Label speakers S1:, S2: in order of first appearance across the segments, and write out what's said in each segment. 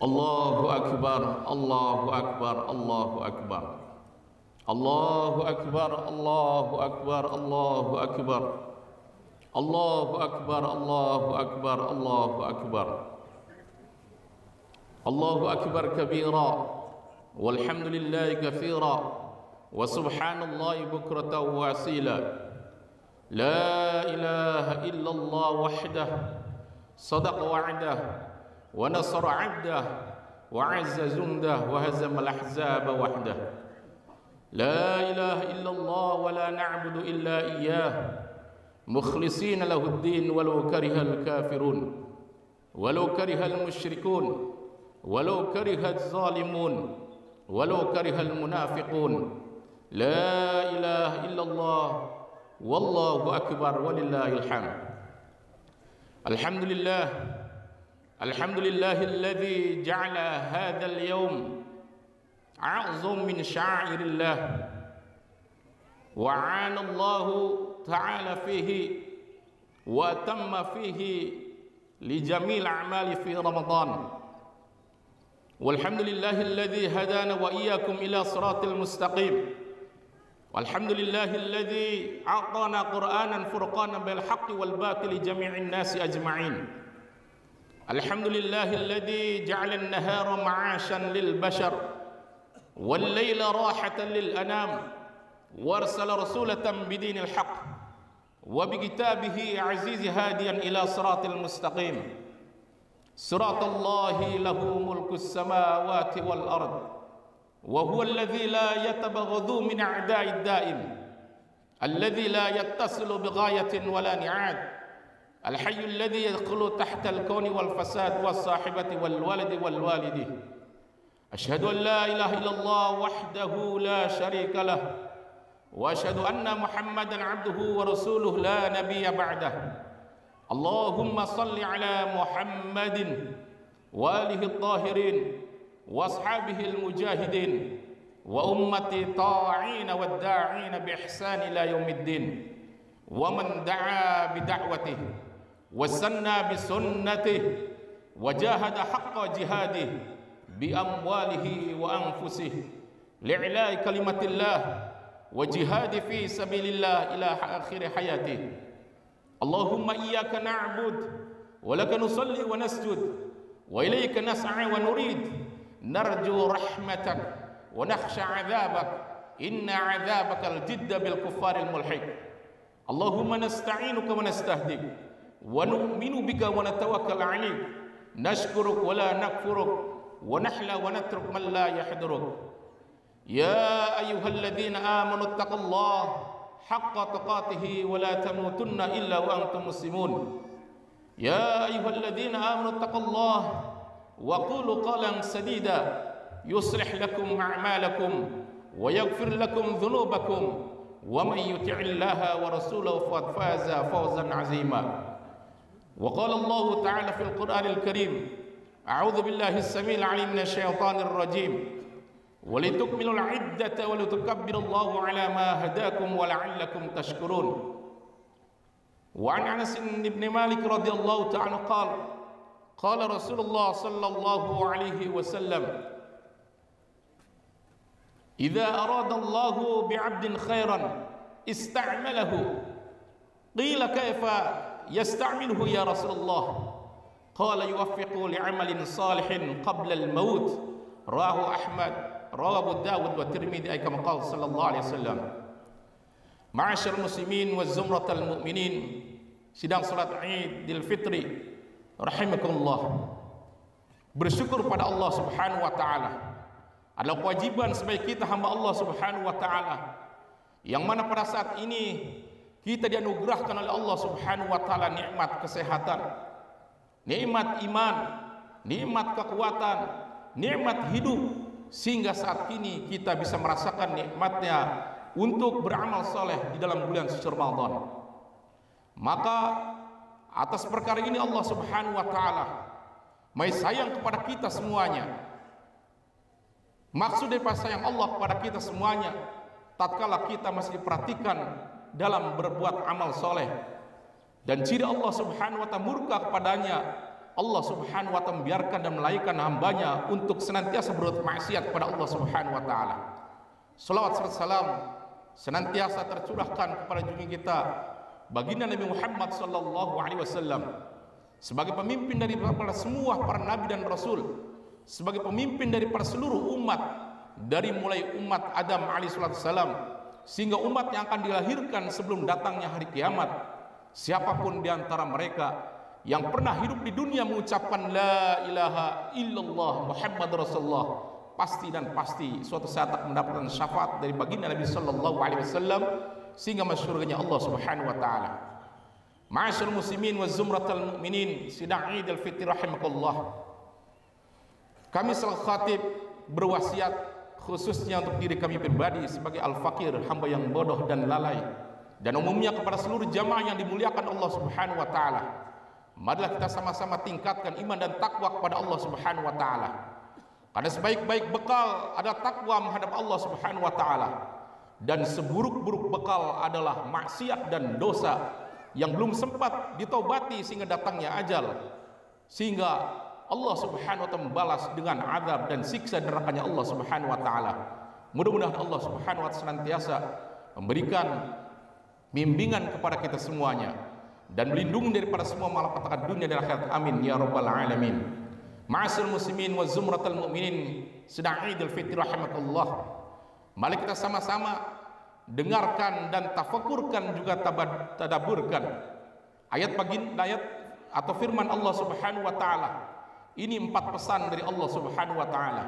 S1: Allahu Akbar, Allahu Akbar, Allahu Akbar. Allahu Akbar, Allahu Akbar, Allahu Akbar. Allahu Akbar, Allahu Akbar, Allahu Akbar. Allahu Akbar kabira, walhamdulillahi katsira, wa subhanallahi bukratan wa asila. La ilaha illallah wahdah, sadaqa wa'dah, wa nasara 'abdah, wa 'azza jundah, wa hazama al-ahzaba wahdah. La ilaha illallah wa la na'budu illa iyyah, mukhlisina lahu ad-din walau karihal kafirun, walau karihal musyrikun, walau karihal zalimun, walau karihal munafiqun. La ilaha illallah wallahu akbar walillahil hamd. Alhamdulillah, alhamdulillahilladzi ja'ala hadzal yawm a'zam min sya'airillah wa 'ana Allahu ta'ala fihi wa tamma fihi li jamil a'mali fi Ramadan. Walhamdulillahilladzi hadana wa iyyakum ila siratil mustaqim. Walhamdulillahilladzi a'tana Qur'anan furqanan bil haqqi wal batili jami'in nasi ajma'in. Alhamdulillahilladzi ja'ala an-nahara ma'ashan lil bashar wal layla rahatan lil anam warsala rasulatan bidinil haqq wa bi kitabihi azizi hadiyan ila siratil mustaqim. Siratallahi lahu mulkus samawati wal ard wa huwa alladhi la yatabaghadhu min a'da'id da'im alladhi la yattasilu bighayatin wala ni'ad al-hayyu alladhi yadkhulu tahta al-kawni wal fasad was sahibati wal waladi wal walidi. Ashhadu an la ilaha illallah wahdahu la sharika lah wa ashhadu anna Muhammadan 'abduhu wa rasuluhu la nabiyya ba'dah. Allahumma salli ala Muhammadin wa alihi at-tahirin wa ashabihi al-mujahidin wa ummati ta'ina wa da'ina bi ihsan ila yaumiddin wa man da'a bi da'watihi wa sanna bi sunnatihi wa jahada haqqa jihadihi bi amwalihi wa anfusihi li'la'i kalimatillah wa jihadi fi sabilillah ila akhir hayatihi. Allahumma iyyaka na'bud wa laka nusalli wa nasjud wa ilayka nas'a wa nurid narju rahmatak wa nakhsha 'adzabak inna 'adzabaka al-jidda bil kuffaril mulhik. Allahumma nasta'inuka wa nastahdik wa nu'minu bika wa natawakkal 'alayk nashkuruk wa la nakfuruk wa nahla wa natruk man la yahduruk. Ya ayyuhalladzina amanu ittaqullaha haqqa tuqatih wa la tamutunna illa wa antum muslimun. Ya ayyuhalladzina amanu ittaqullaha wa qulu qawlan sadida yuslih lakum a'malakum wa yaghfir lakum dhunubakum wa man yuti'illaha wa rasulahu faqad faza fawzan 'azima. Wa qala Allah ta'ala fil Qur'anil Karim, a'udzu billahi as-sami'il 'alim minasy syaithanir rajim. Walitukmilul 'iddata wa litukabbirullaha 'ala ma hadakum wa la'allakum tashkurun. Wa 'an Anas bin Malik radhiyallahu ta'ala qala Rasulullah sallallahu alaihi wasallam, idza arada Allahu bi'abdin khairan ista'malahu. Qila kaifa yasta'miluhu ya Rasulullah? Qala yuwaffiqu li'amalin salihin qabla al-maut. Rawahu Ahmad, rawahu Dawud wa Tirmidzi, ay kama qala sallallahu alaihi wasallam. Ma'asyar muslimin wa zumratal mu'minin, sidang salat Idul Fitri rahimakumullah. Bersyukur pada Allah Subhanahu wa taala adalah kewajiban sebagai kita hamba Allah Subhanahu wa taala, yang mana pada saat ini kita dianugerahkan oleh Allah Subhanahu wa taala nikmat kesehatan, nikmat iman, nikmat kekuatan, nikmat hidup, sehingga saat ini kita bisa merasakan nikmatnya untuk beramal soleh di dalam bulan suci Ramadan. Maka atas perkara ini Allah Subhanahu wa taala mai sayang kepada kita semuanya. Maksud daripada sayang Allah kepada kita semuanya, tatkala kita masih diperhatikan dalam berbuat amal soleh, dan jika Allah Subhanahu wa taala murka kepadanya, Allah Subhanahu wa taala membiarkan dan melahirkan hambanya untuk senantiasa berbuat maksiat kepada Allah Subhanahu wa taala. Salawat serta salam senantiasa tercurahkan kepada junjungan kita baginda Nabi Muhammad sallallahu alaihi wasallam sebagai pemimpin dari semua para nabi dan rasul, sebagai pemimpin dari seluruh umat, dari mulai umat Adam alaihissalam sehingga umat yang akan dilahirkan sebelum datangnya hari kiamat. Siapapun di antara mereka yang pernah hidup di dunia mengucapkan la ilaha illallah Muhammad Rasulullah, pasti dan pasti suatu saat akan mendapatkan syafaat dari baginda Nabi sallallahu alaihi wasallam sehingga masuk surganya Allah Subhanahu wa taala. Ma'asyiral muslimin wa zumratal mu'minin, sidang Idul Fitri rahimakumullah. Kami selaku khatib berwasiat khususnya untuk diri kami pribadi sebagai al-fakir, hamba yang bodoh dan lalai, dan umumnya kepada seluruh jamaah yang dimuliakan Allah Subhanahu wa taala. Marilah kita sama-sama tingkatkan iman dan takwa kepada Allah Subhanahu wa taala. Karena sebaik-baik bekal adalah takwa menghadap Allah Subhanahu wa taala, dan seburuk-buruk bekal adalah maksiat dan dosa yang belum sempat ditaubati sehingga datangnya ajal, sehingga Allah Subhanahu wa taala membalas dengan azab dan siksa nerakanya Allah Subhanahu wa taala. Mudah-mudahan Allah Subhanahu wa taala senantiasa memberikan bimbingan kepada kita semuanya dan melindungi daripada semua malapetaka dunia dan akhirat. Amin ya rabbal alamin. Ma'asyiral muslimin wa zumratal mu'minin, sedang Idul Fitri rahimakumullah. Mari kita sama-sama dengarkan dan tafakurkan juga tadaburkan ayat atau firman Allah Subhanahu wa taala. Ini 4 pesan dari Allah Subhanahu wa taala.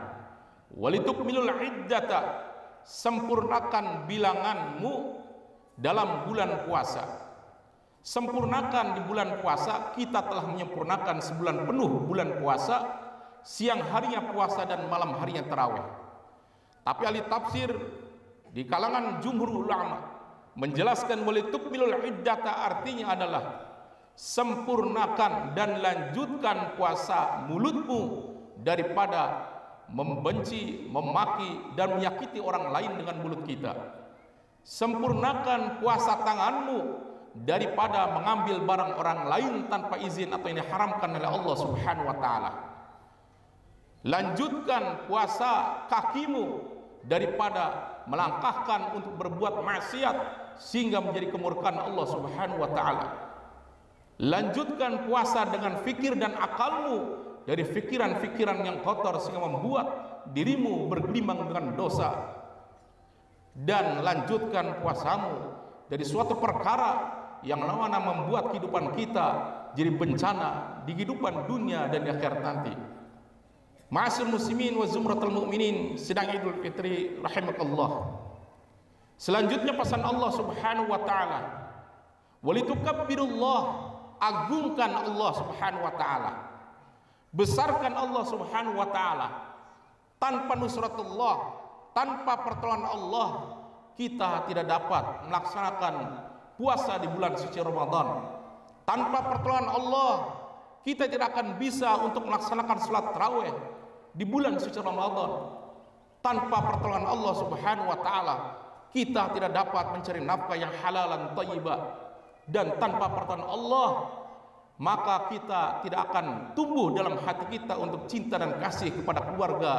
S1: Walitukmilul iddata, sempurnakan bilanganmu dalam bulan puasa. Sempurnakan di bulan puasa. Kita telah menyempurnakan sebulan penuh bulan puasa, siang harinya puasa dan malam harinya tarawih. Tapi ahli tafsir di kalangan jumhur ulama menjelaskan walitukmilul iddata artinya adalah sempurnakan dan lanjutkan puasa mulutmu daripada membenci, memaki dan menyakiti orang lain dengan mulut kita. Sempurnakan puasa tanganmu daripada mengambil barang orang lain tanpa izin atau yang diharamkan oleh Allah Subhanahu wa taala. Lanjutkan puasa kakimu daripada melangkahkan untuk berbuat maksiat sehingga menjadi kemurkaan Allah Subhanahu wa taala. Lanjutkan puasa dengan fikir dan akalmu dari fikiran-fikiran yang kotor sehingga membuat dirimu bergelimang dengan dosa. Dan lanjutkan puasamu dari suatu perkara yang mana membuat kehidupan kita jadi bencana di kehidupan dunia dan di akhirat nanti. Ma'asyiral muslimin wa zumratul mu'minin, sedang Idul Fitri rahimakallah. Selanjutnya pesan Allah Subhanahu wa taala, walitukabbirullah, agungkan Allah Subhanahu wa taala, besarkan Allah Subhanahu wa taala. Tanpa nusratullah, tanpa pertolongan Allah, kita tidak dapat melaksanakan puasa di bulan suci Ramadan. Tanpa pertolongan Allah, kita tidak akan bisa untuk melaksanakan salat tarawih di bulan suci Ramadan. Tanpa pertolongan Allah Subhanahu wa taala, kita tidak dapat mencari nafkah yang halalan thayyibah. Dan tanpa pertolongan Allah, maka kita tidak akan tumbuh dalam hati kita untuk cinta dan kasih kepada keluarga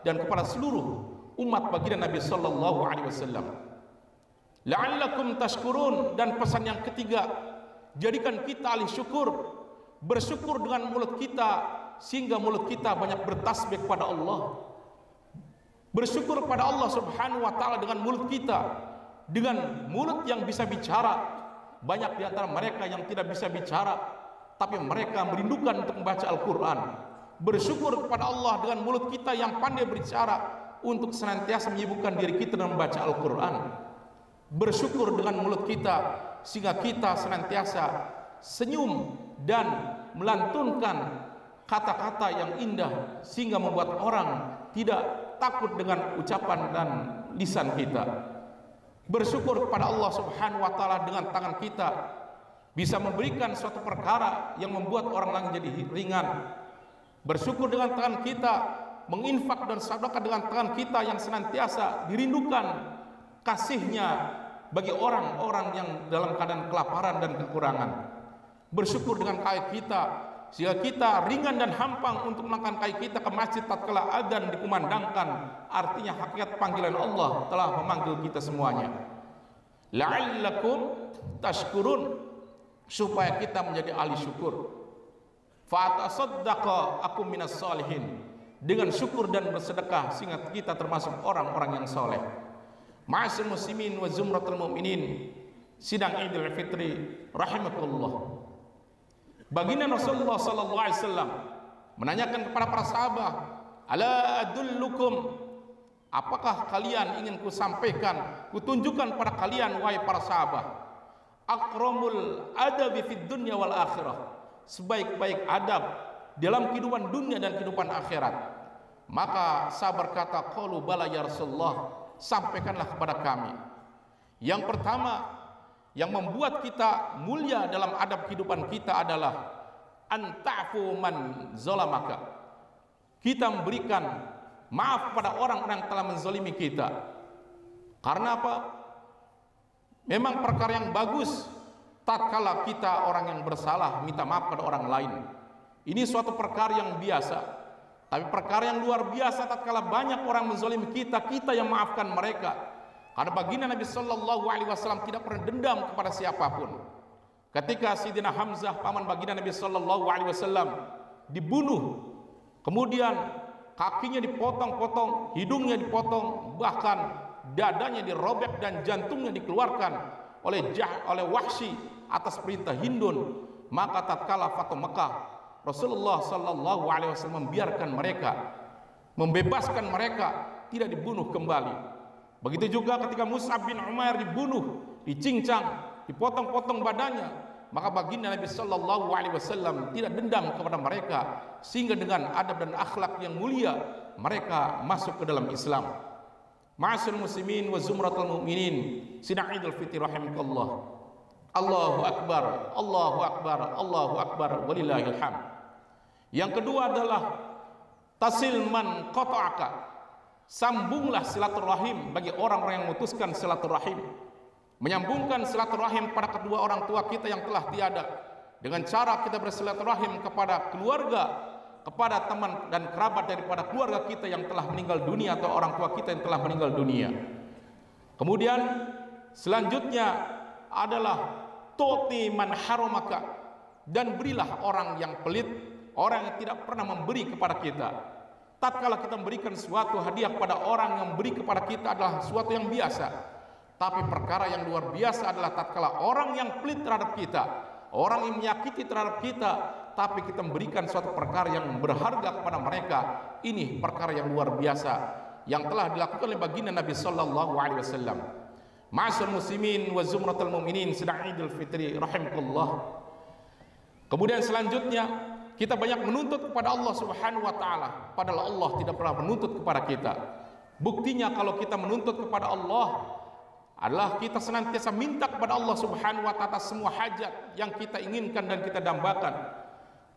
S1: dan kepada seluruh umat baginda Nabi sallallahu alaihi wasallam. La'allakum tashkurun, dan pesan yang ketiga, jadikan kita ahli syukur, bersyukur dengan mulut kita sehingga mulut kita banyak bertasbih kepada Allah. Bersyukur kepada Allah Subhanahu wa taala dengan mulut kita, dengan mulut yang bisa bicara. Banyak di antara mereka yang tidak bisa bicara, tapi mereka merindukan untuk membaca Al-Quran. Bersyukur kepada Allah dengan mulut kita yang pandai berbicara untuk senantiasa menyibukkan diri kita dengan membaca Al-Quran. Bersyukur dengan mulut kita sehingga kita senantiasa senyum dan melantunkan kata-kata yang indah sehingga membuat orang tidak takut dengan ucapan dan lisan kita. Bersyukur kepada Allah Subhanahu wa taala dengan tangan kita bisa memberikan suatu perkara yang membuat orang lain jadi ringan. Bersyukur dengan tangan kita menginfak dan sedekah dengan tangan kita yang senantiasa dirindukan kasihnya bagi orang-orang yang dalam keadaan kelaparan dan kekurangan. Bersyukur dengan kaki kita sehingga kita ringan dan hampang untuk melangkahkan kaki kita ke masjid tatkala adzan dikumandangkan. Artinya hakikat panggilan Allah telah memanggil kita semuanya. La'allakum tashkurun, supaya kita menjadi ahli syukur. Fa tasaddaqa akum minas salihin, dengan syukur dan bersedekah sehingga kita termasuk orang-orang yang soleh. Ma'asyiral muslimin wa zumratul mu'minin, sidang Idul Fitri rahimakumullah. Baginda Rasulullah sallallahu alaihi wasallam menanyakan kepada para sahabat, "Ala adullukum, apakah kalian ingin ku sampaikan, ku tunjukkan pada kalian wahai para sahabat, akramul adabi fid dunya wal akhirah, sebaik-baik adab dalam kehidupan dunia dan kehidupan akhirat?" Maka sahabat berkata, qalu bala ya Rasulullah, sampaikanlah kepada kami. Yang pertama yang membuat kita mulia dalam adab kehidupan kita adalah anta'fu man zalamaka, kita memberikan maaf pada orang-orang yang telah menzalimi kita. Karena apa? Memang perkara yang bagus tatkala kita orang yang bersalah minta maaf pada orang lain, ini suatu perkara yang biasa. Tapi perkara yang luar biasa tatkala banyak orang menzalimi kita, kita yang maafkan mereka. Karena baginda Nabi Sallallahu Alaihi Wasallam tidak pernah dendam kepada siapapun. Ketika Sayyidina Hamzah, paman baginda Nabi Sallallahu Alaihi Wasallam, dibunuh, kemudian kakinya dipotong-potong, hidungnya dipotong, bahkan dadanya dirobek dan jantungnya dikeluarkan oleh Wahsy atas perintah Hindun, maka tatkala Fatu Mekah, Rasulullah Sallallahu Alaihi Wasallam membiarkan mereka, membebaskan mereka, tidak dibunuh kembali. Begitu juga ketika Mus'ab bin Umair dibunuh, dicincang, dipotong-potong badannya, maka baginda Nabi Sallallahu Alaihi Wasallam tidak dendam kepada mereka, sehingga dengan adab dan akhlak yang mulia mereka masuk ke dalam Islam. Ma'asyiral muslimin wa zumratul mu'minin, sidang Idul Fitri rahimakallah. Allahu akbar, Allahu akbar, Allahu akbar, walillahil hamd. Yang kedua adalah tasil man qata'aka, sambunglah silaturahim bagi orang-orang yang memutuskan silaturahim. Menyambungkan silaturahim pada kedua orang tua kita yang telah tiada, dengan cara kita bersilaturahim kepada keluarga, kepada teman dan kerabat daripada keluarga kita yang telah meninggal dunia atau orang tua kita yang telah meninggal dunia. Kemudian selanjutnya adalah tu'ti man haramaka, dan berilah orang yang pelit, orang yang tidak pernah memberi kepada kita. Tatkala kita memberikan suatu hadiah kepada orang yang memberi kepada kita adalah suatu yang biasa. Tapi perkara yang luar biasa adalah tatkala orang yang pelit terhadap kita, orang yang menyakiti terhadap kita, tapi kita memberikan suatu perkara yang berharga kepada mereka. Ini perkara yang luar biasa yang telah dilakukan oleh baginda Nabi Sallallahu Alaihi Wasallam. Ma'asyiral muslimin wa zumratul mu'minin, sedang Idul Fitri rahimakumullah. Kemudian selanjutnya kita banyak menuntut kepada Allah Subhanahu wa taala, padahal Allah tidak pernah menuntut kepada kita. Buktinya kalau kita menuntut kepada Allah adalah kita senantiasa minta kepada Allah Subhanahu wa taala semua hajat yang kita inginkan dan kita dambakan.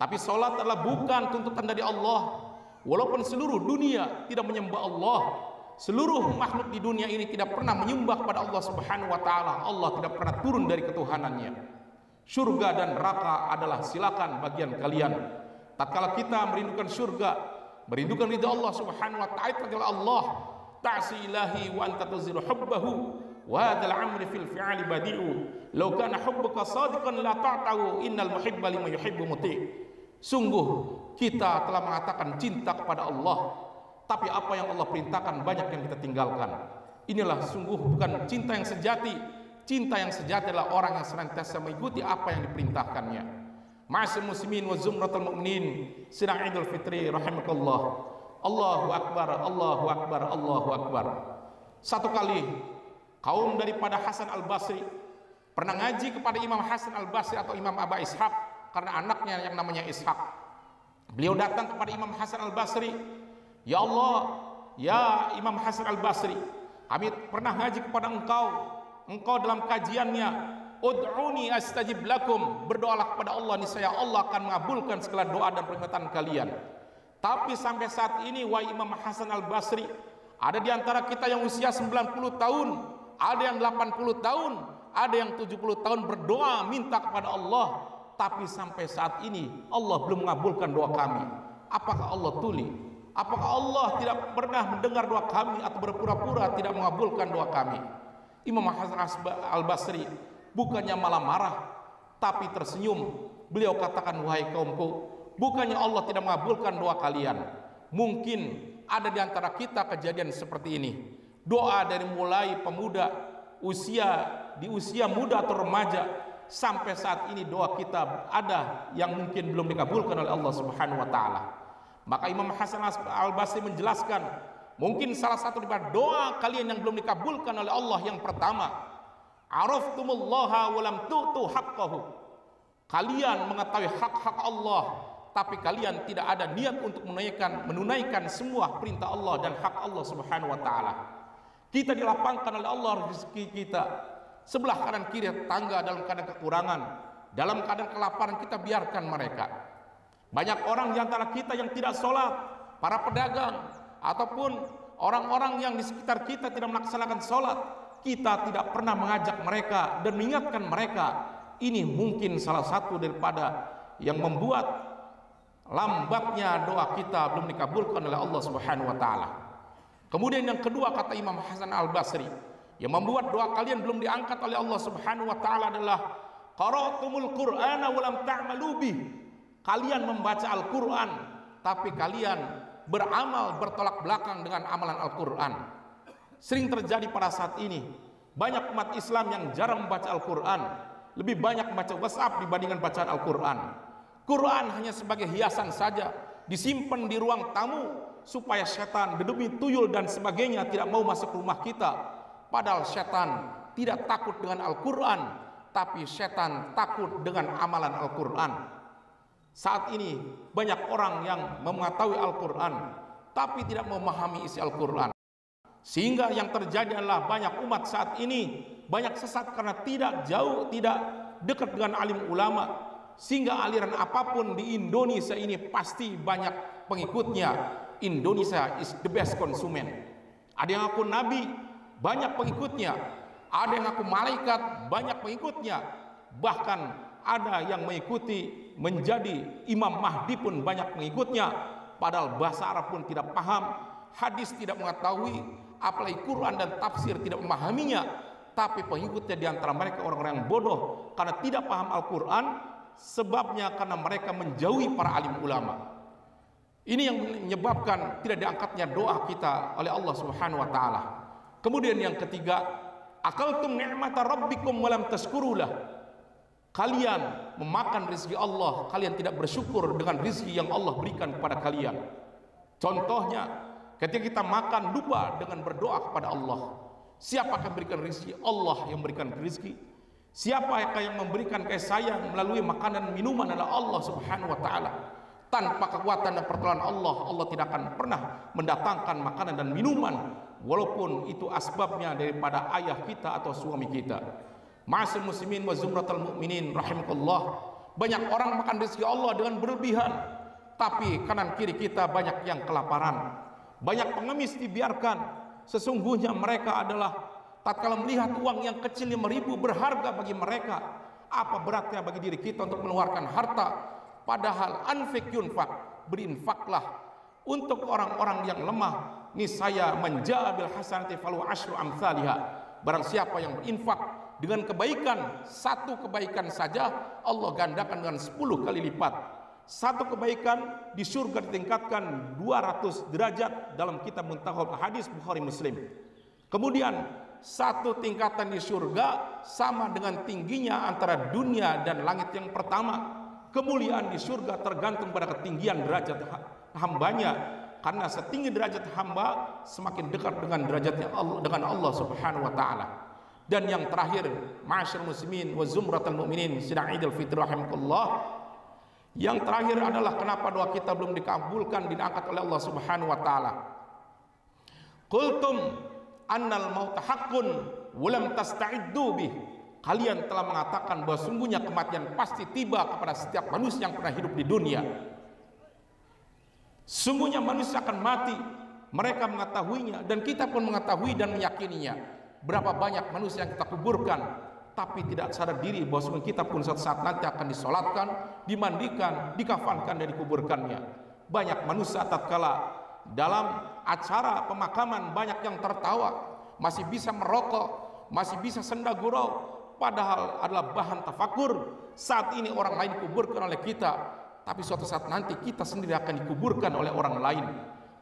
S1: Tapi salat adalah bukan tuntutan dari Allah. Walaupun seluruh dunia tidak menyembah Allah, seluruh makhluk di dunia ini tidak pernah menyembah kepada Allah Subhanahu wa taala, Allah tidak pernah turun dari ketuhanannya. Surga dan neraka adalah silakan bagian kalian. Tatkala kita merindukan surga, merindukan ridha Allah Subhanahu wa taala, adalah Allah ta'si ilahi wa anta tuziru hubbahu wa hadzal amri fil fi'ali badi'u law kana hubbuka sadiqan la ta'tahu innal muhibba liman yuhibbu muti'. Sungguh kita telah mengatakan cinta kepada Allah, tapi apa yang Allah perintahkan banyak yang kita tinggalkan. Inilah sungguh bukan cinta yang sejati. Cinta yang sejati adalah orang yang senantiasa mengikuti apa yang diperintahkannya. Ma'asyiral muslimin wa zumratul mu'minin, sidang Idul Fitri rahimakallah. Allahu akbar, Allahu akbar, Allahu akbar. Satu kali kaum daripada Hasan Al-Basri pernah ngaji kepada Imam Hasan Al-Basri atau Imam Aba Ishaq, karena anaknya yang namanya Ishaq. Beliau datang kepada Imam Hasan Al-Basri, "Ya Allah, ya Imam Hasan Al-Basri, kami pernah ngaji kepada engkau dalam kajiannya, ud'uni astajib lakum, berdoalah kepada Allah, niscaya Allah akan mengabulkan segala doa dan permintaan kalian. Tapi sampai saat ini wahai Imam Hasan Al-Basri, ada di antara kita yang usia 90 tahun, ada yang 80 tahun, ada yang 70 tahun berdoa minta kepada Allah, tapi sampai saat ini Allah belum mengabulkan doa kami. Apakah Allah tuli? Apakah Allah tidak pernah mendengar doa kami atau berpura-pura tidak mengabulkan doa kami? Imam Hasan Al-Basri bukannya malah marah, tapi tersenyum. Beliau katakan, wahai kaumku, bukannya Allah tidak mengabulkan doa kalian. Mungkin ada di antara kita kejadian seperti ini. Doa dari mulai pemuda, di usia muda atau remaja, sampai saat ini doa kita ada yang mungkin belum dikabulkan oleh Allah Subhanahu wa taala. Maka Imam Hasan Al-Basri menjelaskan, mungkin salah satu dari doa kalian yang belum dikabulkan oleh Allah yang pertama, araftumullaha wa lam tu'tu haqqahu. Kalian mengetahui hak-hak Allah, tapi kalian tidak ada niat untuk menunaikan semua perintah Allah dan hak Allah Subhanahu wa taala. Kita dilapangkan oleh Allah rezeki kita, sebelah kanan kiri tangga dalam keadaan kekurangan, dalam keadaan kelaparan, kita biarkan mereka. Banyak orang di antara kita yang tidak sholat, para pedagang ataupun orang-orang yang di sekitar kita tidak melaksanakan sholat. Kita tidak pernah mengajak mereka dan mengingatkan mereka. Ini mungkin salah satu daripada yang membuat lambatnya doa kita belum dikabulkan oleh Allah Subhanahu wa taala. Kemudian yang kedua, kata Imam Hasan Al-Basri, yang membuat doa kalian belum diangkat oleh Allah Subhanahu wa taala adalah qara'tumul Qur'ana wa lam ta'malu bih. Kalian membaca Al-Qur'an tapi kalian beramal bertolak belakang dengan amalan Al-Qur'an. Sering terjadi pada saat ini, banyak umat Islam yang jarang membaca Al-Qur'an, lebih banyak membaca WhatsApp dibandingkan bacaan Al-Qur'an. Quran hanya sebagai hiasan saja, disimpan di ruang tamu supaya setan, demi tuyul dan sebagainya tidak mau masuk rumah kita. Padahal setan tidak takut dengan Al-Quran, tapi setan takut dengan amalan Al-Quran. Saat ini banyak orang yang mengetahui Al-Quran tapi tidak memahami isi Al-Quran, sehingga yang terjadi adalah banyak umat saat ini banyak sesat karena tidak dekat dengan alim ulama, sehingga aliran apapun di Indonesia ini pasti banyak pengikutnya. Indonesia is the best konsumen. Ada yang ngaku nabi, banyak pengikutnya. Ada yang ngaku malaikat, banyak pengikutnya. Bahkan ada yang mengikuti menjadi Imam Mahdi pun banyak pengikutnya. Padahal bahasa Arab pun tidak paham, hadis tidak mengetahui, apalagi Quran dan tafsir tidak memahaminya. Tapi pengikutnya di antara mereka orang-orang yang bodoh karena tidak paham Al-Quran. Sebabnya karena mereka menjauhi para alim ulama. Ini yang menyebabkan tidak diangkatnya doa kita oleh Allah Subhanahu wa taala. Kemudian yang ketiga, akaltum ni'mata rabbikum wa lam tashkurulah. Kalian memakan rezeki Allah, kalian tidak bersyukur dengan rezeki yang Allah berikan kepada kalian. Contohnya, ketika kita makan lupa dengan berdoa kepada Allah. Siapa yang memberikan rezeki? Allah yang memberikan rezeki. Siapa yang memberikan kasih sayang melalui makanan minuman adalah Allah Subhanahu wa taala. Tanpa kekuatan dan pertolongan Allah, Allah tidak akan pernah mendatangkan makanan dan minuman, walaupun itu asbabnya daripada ayah kita atau suami kita. Ma'asyiral muslimin wa zumratal mu'minin rahimakumullah. Banyak orang makan rezeki Allah dengan berlebihan, tapi kanan kiri kita banyak yang kelaparan. Banyak pengemis dibiarkan. Sesungguhnya mereka adalah tatkala melihat uang yang kecil 5.000 berharga bagi mereka, apa beratnya bagi diri kita untuk mengeluarkan harta? Padahal anfik yunfak, berinfaklah untuk orang-orang yang lemah. Niscaya menjaa bil hasanati falahu asyru amsalihha. Barang siapa yang berinfak dengan kebaikan, satu kebaikan saja Allah gandakan dengan 10 kali lipat. Satu kebaikan di surga ditingkatkan 200 derajat dalam kitab Muntakhab hadis Bukhari Muslim. Kemudian satu tingkatan di surga sama dengan tingginya antara dunia dan langit yang pertama. Kemuliaan di surga tergantung pada ketinggian derajat hambanya, karena setinggi derajat hamba semakin dekat dengan derajatnya Allah, dengan Allah Subhanahu wa taala. Dan yang terakhir, ma'asyiral muslimin wa zumratal mu'minin, sidang Idul Fitri rahimakumullah. Yang terakhir adalah kenapa doa kita belum dikabulkan, diangkat oleh Allah Subhanahu wa taala. Qultum annal mauta haqqun wa lam tasta'iddu bih. Kalian telah mengatakan bahwa sungguhnya kematian pasti tiba kepada setiap manusia yang pernah hidup di dunia. Sungguhnya manusia akan mati, mereka mengetahuinya dan kita pun mengetahui dan meyakininya. Berapa banyak manusia yang kita kuburkan, tapi tidak sadar diri bahwa kita pun suatu saat nanti akan disolatkan, dimandikan, dikafankan dan dikuburkannya. Banyak manusia tatkala dalam acara pemakaman banyak yang tertawa, masih bisa merokok, masih bisa senda gurau, padahal adalah bahan tafakur. Saat ini orang lain dikuburkan oleh kita, tapi suatu saat nanti kita sendiri akan dikuburkan oleh orang lain.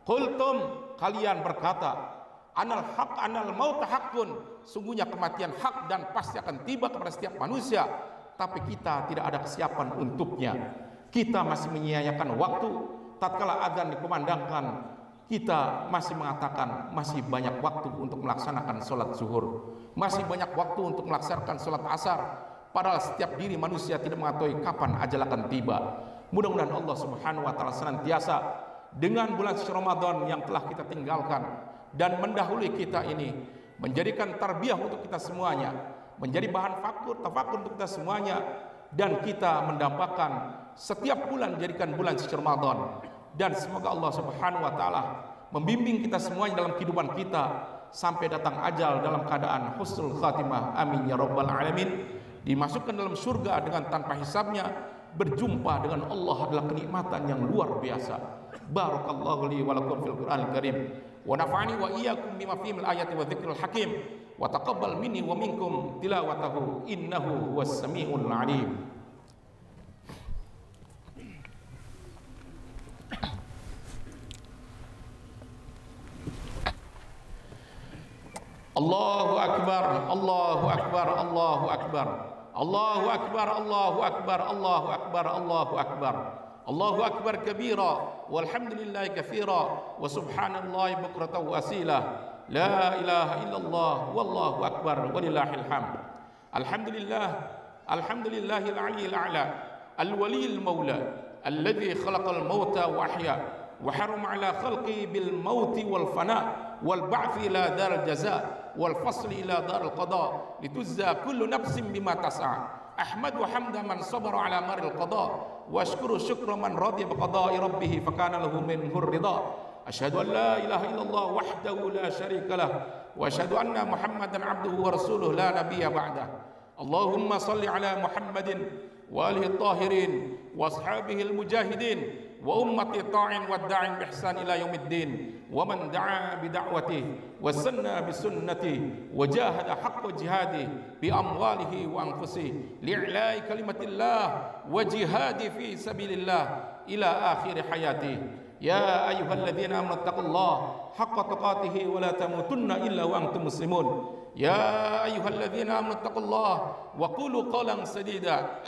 S1: Qultum, kalian berkata, anal haq anal maut haqqun, sungguhnya kematian hak dan pasti akan tiba kepada setiap manusia, tapi kita tidak ada kesiapan untuknya. Kita masih menyia-nyiakan waktu. Tatkala azan dikumandangkan, kita masih mengatakan masih banyak waktu untuk melaksanakan sholat zuhur, masih banyak waktu untuk melaksanakan sholat asar, padahal setiap diri manusia tidak mengetahui kapan ajal akan tiba. Mudah-mudahan Allah Subhanahu wa taala senantiasa dengan bulan suci Ramadan yang telah kita tinggalkan dan mendahului kita ini menjadikan tarbiyah untuk kita semuanya, menjadi bahan tafakur untuk kita semuanya, dan kita mendapatkan setiap bulan jadikan bulan suci Ramadan. Dan semoga Allah Subhanahu wa taala membimbing kita semuanya dalam kehidupan kita sampai datang ajal dalam keadaan husnul khatimah, amin ya rabbal alamin. Dimasukkan dalam surga dengan tanpa hisabnya, berjumpa dengan Allah adalah kenikmatan yang luar biasa. Barakallahu li wa lakum fil Qur'anil Karim, wa nafa'ani wa iyyakum bima fihi min ayati wa dzikril hakim, wa taqabbal minni wa minkum tilawatahu innahu huwas samiul alim. Allahu akbar, Allahu akbar, Allahu akbar, Allahu akbar, Allahu akbar, Allahu akbar, Allahu akbar, Allahu akbar kabira, walhamdulillahi katsira, wa subhanallahi bukratan wa asila, la ilaha illallah, wallahu akbar, walillahil hamd. Alhamdulillah, alhamdulillahil aliyyil a'la, al-waliyil maula, alladzi khalaqal mauta wa ahya, wa harama ala khalqi bil mauti wal fana wal ba'thi ila daril jaza wal fasli ila daril qada litujza kullu nafsin bima tas'a. Ahmadu hamda man sabara ala maril qada wa ashkuru syukra man radiya bi qada'i rabbih fa kana lahu minhu ridha. Asyhadu an la ilaha illallah wahdahu la syarika lah wa asyhadu anna Muhammadan abduhu wa rasuluhu la nabiyya ba'dah. Allahumma salli ala Muhammadin wa alihi tahirin wa ashabihi al-mujahidin wa ummati ta'in wa da'in bihsan ila yaumiddin wa man da'a bi da'watihi wa sanna bi sunnatihi wa jahada haqqa jihadihi bi amwalihi wa anfusihi li'la'i kalimatillah wa jihadi fi sabilillah ila akhir hayatihi. Ya ayyuhalladzina amanu taqullaha haqqa tuqatih wa la tamutunna illa wa antum muslimun. Ya ayyuhalladzina amanu taqullaha wa qulu qawlan sadida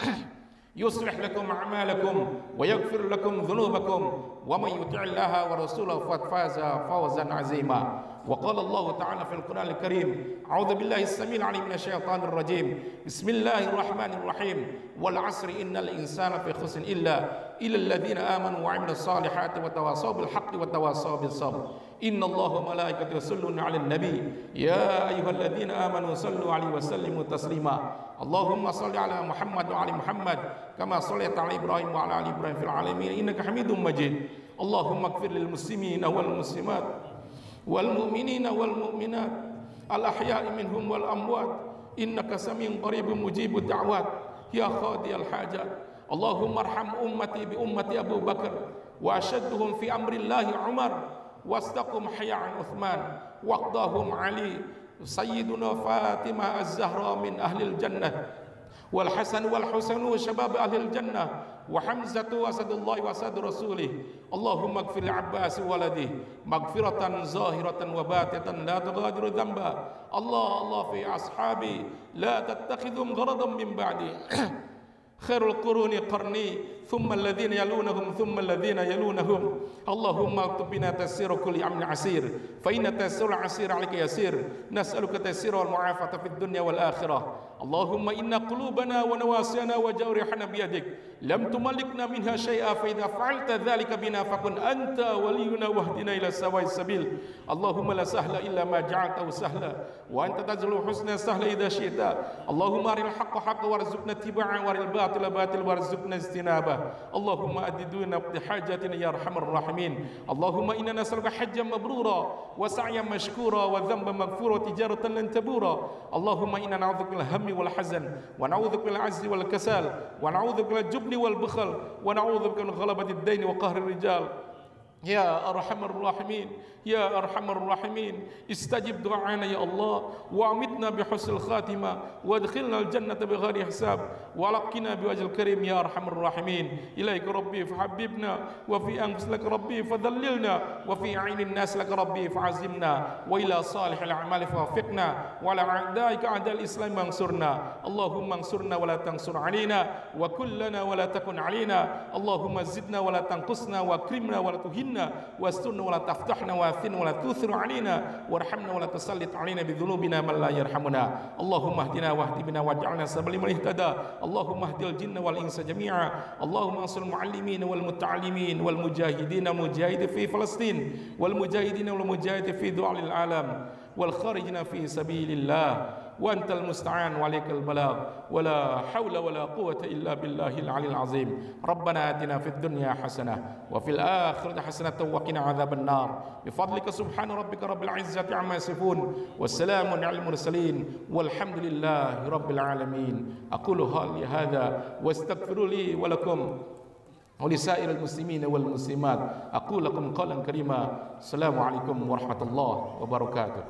S1: يصلح لكم أعمالكم ويغفر لكم ذنوبكم ومن يطع الله ورسوله فقد فاز فوزا عظيما. وقال الله تعالى في القرآن الكريم أعوذ بالله السميع العليم من الشيطان الرجيم بسم الله الرحمن الرحيم والعصر إن الإنسان في خسر إلا الذين آمنوا وعملوا الصالحات وتواصوا بالحق وتواصوا بالصبر إن الله وملائكته يصلون على النبي يا أيها الذين آمنوا صلوا عليه وسلموا تسليما. اللهم صل على محمد وعلى محمد كما صليت على إبراهيم وعلى آل إبراهيم في العالمين إنك حميد مجيد. اللهم اغفر للمسلمين والمسلمات والمؤمنين والمؤمنات الأحياء منهم والأموات إنك سميع قريب مجيب الدعوات يا قاضي الحاجات. اللهم ارحم أمتي بأمة أبو بكر وأشدهم في أمر الله عمر واستقم حيا عن عثمان واقضاهم علي سيدنا فاطمة الزهراء من أهل الجنة والحسن والحسين شباب أهل الجنة وحمزة أسد الله وأسد رسوله. اللهم اغفر لعباس ولده مغفرة ظاهرة وباطنة لا تغادر ذنبا. الله في أصحابي لا تتخذهم غرضا من بعدي خير القرون قرني ثم الذين يلونهم ثم الذين يلونهم. اللهم اكتب بنا تيسير كل امر عسير فإن تيسير العسير عليك يسير. نسألك تيسير والمعافاة في الدنيا والآخرة. اللهم إن قلوبنا ونواسينا وجوارحنا بيدك لم تملكنا منها شيئا فإذا فعلت ذلك بنا فكن أنت ولينا واهدنا إلى سواء السبيل. اللهم لا سهل إلا ما جعلته سهلا وأنت تجعل الحسن سهلا إذا شئت. اللهم أرنا الحق حقا وارزقنا اتباعه وأرنا الباطل الباطل باطل وارزقنا اجتنابه اللهم أددنا بحاجاتنا يا أرحم الراحمين اللهم إنا نسألك حجا مبرورا وسعيا مشكورا وذنبا مغفورا وتجارة لن تبورا اللهم إنا نعوذ بك من الهم والحزن ونعوذ بك من العجز والكسل ونعوذ بك من الجبن والبخل ونعوذ بك من غلبة الدين وقهر الرجال يا أرحم الراحمين يا أرحم الراحمين استجب دعانا يا الله وأمتنا بحسن الخاتمة وادخلنا الجنة بغير حساب ولقنا بوجه الكريم يا أرحم الراحمين إليك ربي فحببنا وفي أنفس لك ربي فذللنا وفي عين الناس لك ربي فعزمنا وإلى صالح الأعمال فوفقنا وعلى أعدائك أعداء الإسلام انصرنا اللهم انصرنا ولا تنصر علينا وكلنا ولا تكن علينا اللهم زدنا ولا تنقصنا واكرمنا ولا تهنا واسترنا ولا تفتحنا واثنا ولا تؤثر علينا وارحمنا ولا تسلط علينا بذنوبنا من لا يرحمنا اللهم اهدنا واهد بنا واجعلنا سبيلا لمن اهتدى اللهم اهد الجن والانس جميعا اللهم انصر المعلمين والمتعلمين والمجاهدين والمجاهدين في فلسطين والمجاهدين والمجاهدين في دول العالم والخارجين في سبيل الله وأنت المستعان وعليك البلاغ ولا حول ولا قوة إلا بالله العلي العظيم ربنا آتنا في الدنيا حسنة وفي الآخرة حسنة وقنا عذاب النار بفضلك سبحان ربك رب العزة عما يصفون والسلام على المرسلين والحمد لله رب العالمين أقول هذا واستغفروا لي ولكم ولسائر المسلمين والمسلمات أقول لكم قولا كريما السلام عليكم ورحمة الله وبركاته.